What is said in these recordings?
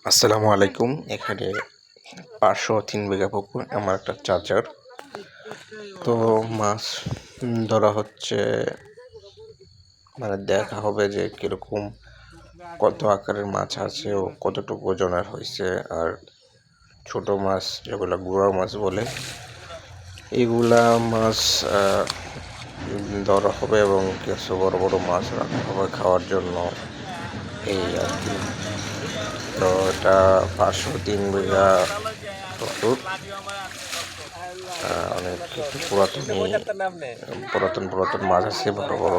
আসসালামু আলাইকুম। এখানে 503 বিঘা পুকুর, আমার একটা চাচার। তো মাছ ধরা হচ্ছে, মানে দেখা হবে যে কীরকম কত আকারের মাছ আছে ও কতটুকু ওজনের হয়েছে। আর ছোট মাছ যেগুলো গুড়া মাছ বলে, এগুলা মাছ ধরা হবে এবং কিছু বড় বড় মাছ রাখা হবে খাওয়ার জন্য, এই আর কি। তো এটা 503 বিঘা পুকুর। অনেক পুরাতন মাছ আছে, বড় বড়।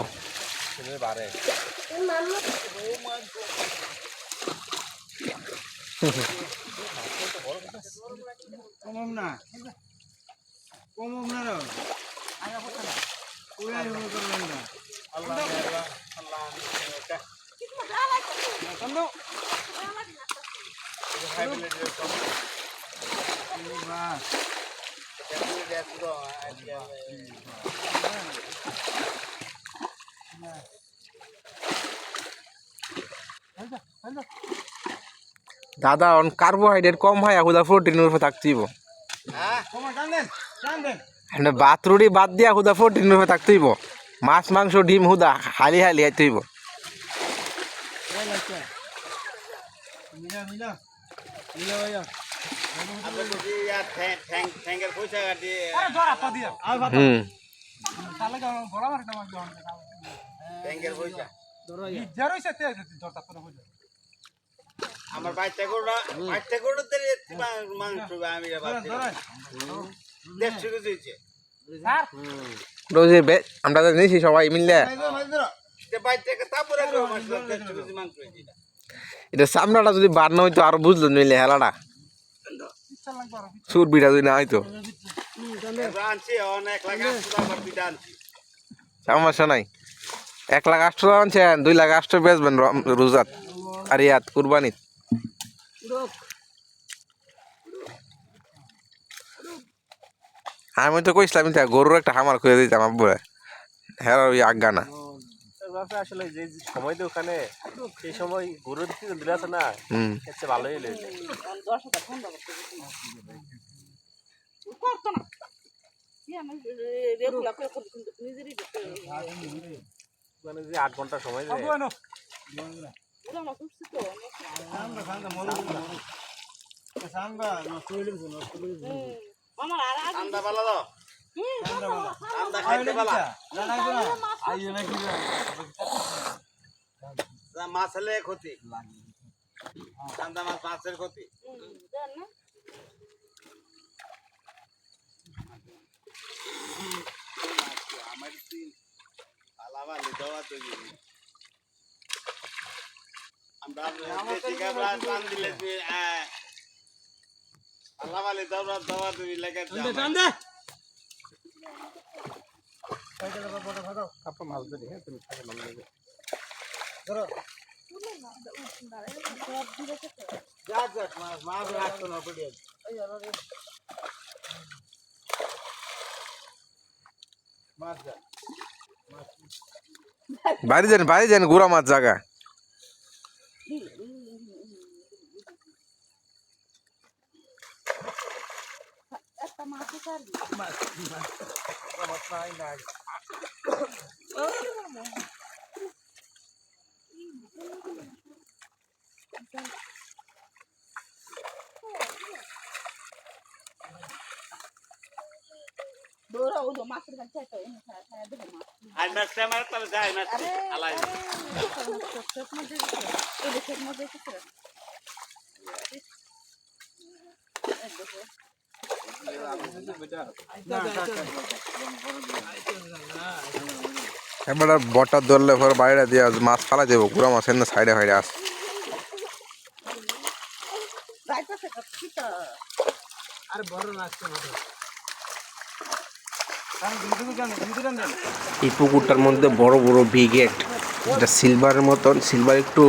দাদা অন কার্বোহাইড্রেট কম হয়, হুদা প্রোটিনের উপর থাকতেইব। ভাত রুটি বাদ দিয়া হুদা প্রোটিনের উপর থাকতেইব। মাছ মাংস ডিম হুদা হালি হালি খাইতেইব। আমার বাচ্চা গরুটা মাংস আমি 150 কেজি হয়েছে। আমরা তো নিয়েছি সবাই মিললে। এটা সামনাটা যদি বার না হইতো আরো বুঝলো নিলে হেলাটা সুরবিটা যদি না হইতো। সমস্যা নাই, 1,08,000 আনছেন, 2,08,000 বেচবেন রোজাত আর ইয়াত কুরবানিত। আমি তো কইছিলাম গরুর একটা হামার খুঁজে দিতাম আব্বুরে, হ্যাঁ ওই আজ্ঞা না। আসলে যে সময় তো ওখানে সেই সময় গরুর দিলে আছে না, ভালোই মানে যে 8 ঘন্টা সময় যায়। মাছ হলে ক্ষতি, চান্দা মাছ মাছের ক্ষতি। আমার আলামালি দেওয়া তো আমরা টান দিলে আলামালি দেওয়া তুমি লেগে মাছ ধরি। হ্যাঁ তুমি বাড়ি যান গুড়া মাছ জায়গা। এবার বটার ধরলে পরে বাইরে দিয়ে মাছ ফালাই দেবো, গুড়া মাছ এনে সাইডে ফাইডে আস। এই পুকুরটার মধ্যে বড় বড় ব্রিগেড, এটা সিলভারের মতন। সিলভার একটু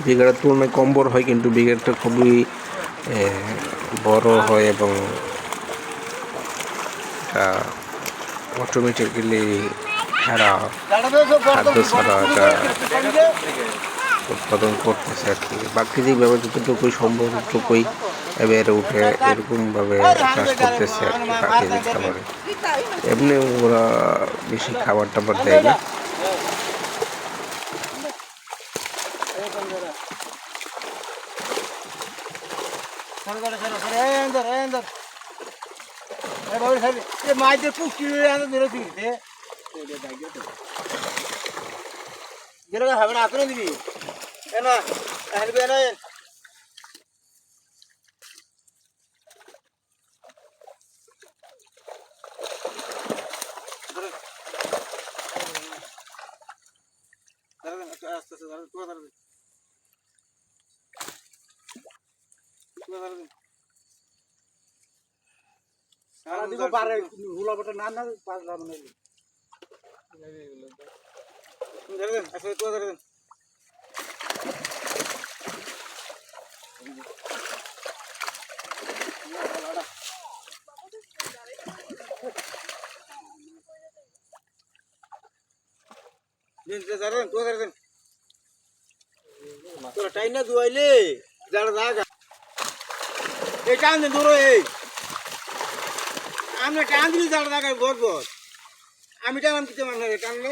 ব্রিগেডের তুলনায় কম বড় হয়, কিন্তু ব্রিগেডটা খুবই বড় হয় এবং এটা অটোমেটিক্যালি খাদ্য ছাড়া এটা উৎপাদন করতেছে আর কি। প্রাকৃতিকভাবে যতটুকুই সম্ভব ততটুকুই বেড়ে উঠে এরকমভাবে চাষ করতেছে আর কি প্রাকৃতিক খাবারে। এমনি ওরা বেশি খাবার টাবার দেয় না। মাঝে পুষ্টি ধরে দিতে গেলে হবে না আপনি দিবি না হেলবে না দিব পারে হুলাবটা না না পারলা মানে ধরে দেন আসলে তো ধরে দেন দিন ধরে দেন তো ধরে দেন তোরা টাইম না দুয়াইলে যারা জায়গা এই টান দেন ধরো এই আমরা টান দিলে যারা জায়গায় গর্ব আমি টান দিতে মানে টানলে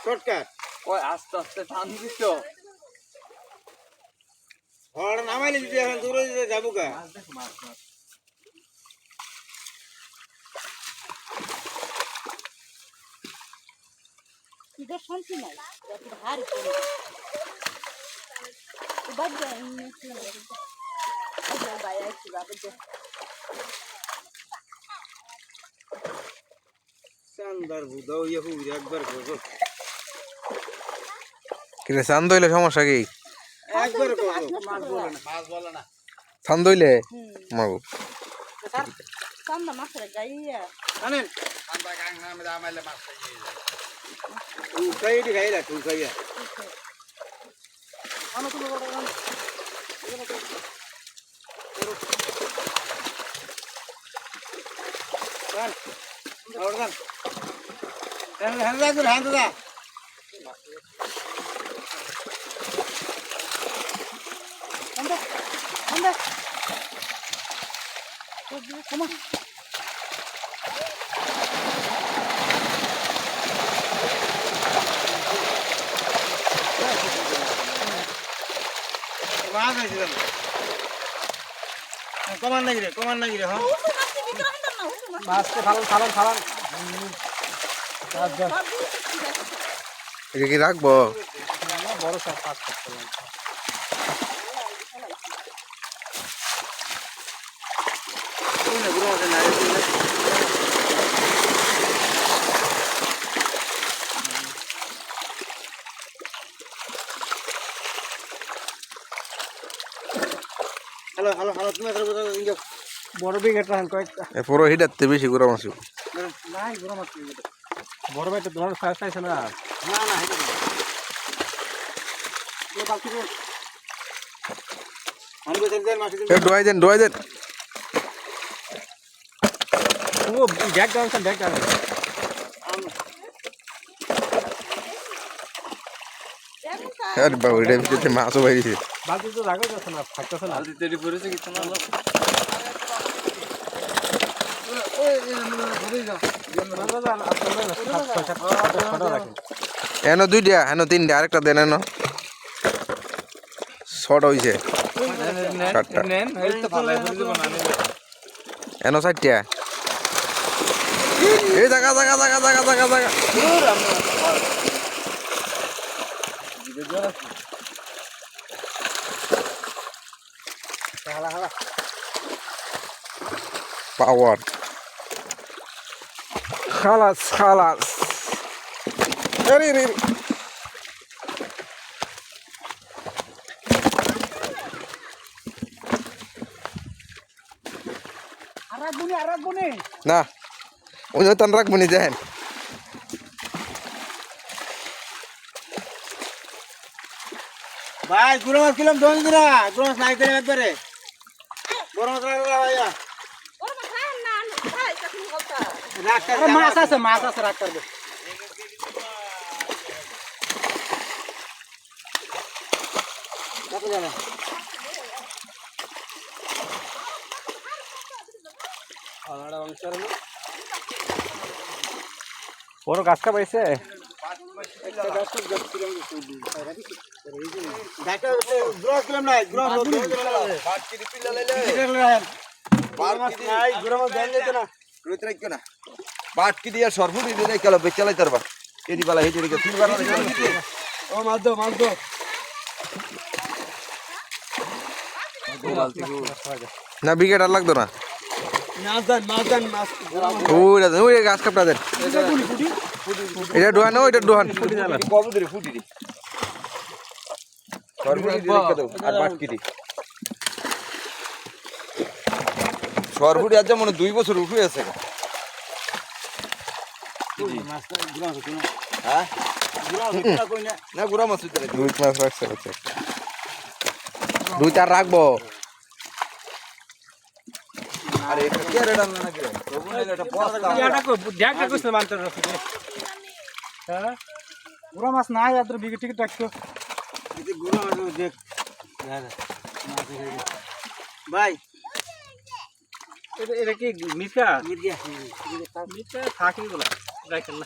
শর্টকাট ওই আস্তে আস্তে টান দিচ্ছ হড় নামাইলে যদি এখন দূরে দিতে যাবো গা এটা শান্তি নাই এটা ভারী করে বাদ দে আচ্ছা ভাই আইছি বাদ দে শানদার বুদাও ইহু একবার করো কিরে চান্দ হইলে সমস্যা কি? একবার করো মাছ বলে না চান্দ হইলে মারবো। সামনে মাছের গাইয়া জানেন আমরা গাং নামে দামাইলে মাছ খাইয়ে উঠাইটি খাইলা উঠাইয়া আমার কোনো বড় গান গান আর গান হ্যান্ড দা হ্যান্ড দা anda anda come on মাছ আইছিলাম কমান নাকি রে হ্যাঁ মাছকে ফালান এটা কি রাখবো? বড় সব পাঁচ করতে হ্যালো তুমি বড় বিঘেটা কয়েকটা পুরো হিটাতে বেশি করে মাছ নাই বড় মাছ বড় ভাই তো তোমার সাইজ চাইছে না না না হেঁটে বাকি আমি বলতে দেন মাছ ডোয়াই দেন ও ব্যাগ ডাউন আরে বাবা এটার ভিতরে মাছও বাইরেছে। বালতি তো রাখা যাচ্ছে না থাকতেছে না বালতি তৈরি করেছে কিছু না এনো দুইটা এনো তিনটা আরেকটা দেন এনো শর্ট হয়েছে চারটা এনো চারটা এই জায়গা পাওয়ার খালাস আরে রে আরাগুনি না ওই তান রাখবো নি দেখেন ভাই গুড়ো মাছ কিলাম দোন দিরা গুড়ো মাছ নাই দিলাম একবারে বড় মাছ রাখলা ভাইয়া ওর খায় না খায় তখন কথা মাছ আছে রাখ করবে বড় গাছটা পাইছে বাটকি দিয়ে সরফুটি দিয়ে গেল বেচালাই তারবা এদি বালা হেঁটে রেখে তিনবার ও মাছ দো না বিকেট আর লাগতো না মাছ ওই গাছ কাপটা দেন এটা ডোহান ওইটা ডোহান কব ধরে ফুটি দি সরফুটি দিয়ে রেখে দাও আর বাটকি দি সরফুটি আজ মনে 2 বছর উঠে আছে হ্যাঁ না গুড়া মাছ উঠে রুই মাছ রাখছে হচ্ছে রুই তার রাখবো আরে এটা কি রে ডাল না কি তবু না এটা বস্তা দেখা কইছিল মানতে হ্যাঁ বুড়া মাছ নাই আর বিকেট টিকেট রাখছো এতে গুড়া মাছ দেখ ভাই এটা কি মিসকা মির্গিয়া মিসকা থাকি বলা রাখেন না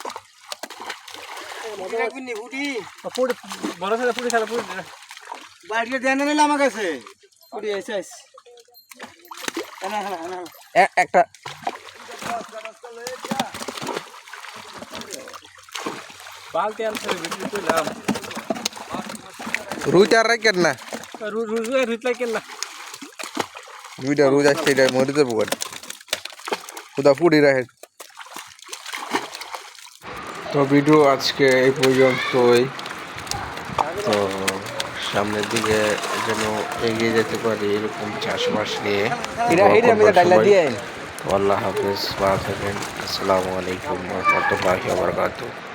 রাখবিনি ফুটি পুরি বড় সাথে পুরি খেলা পুরি বাইরে দেন নিলে আমার কাছে ফুটি এসে একটা বালতি আনতে বিক্রি করলাম রুই তার রাখেন না রুই লাগে না দুইটা রুই আসছে এটা মরে যাবো কোথা পুরি রাখে তো ভিডিও আজকে এই পর্যন্তই তো সামনের দিকে যেন এগিয়ে যেতে পারি এরকম চাষবাস নিয়ে আল্লাহ হাফেজ ভালো থাকেন আসসালামু আলাইকুম ওয়া রাহমাতুল্লাহি ওয়া বারাকাতুহু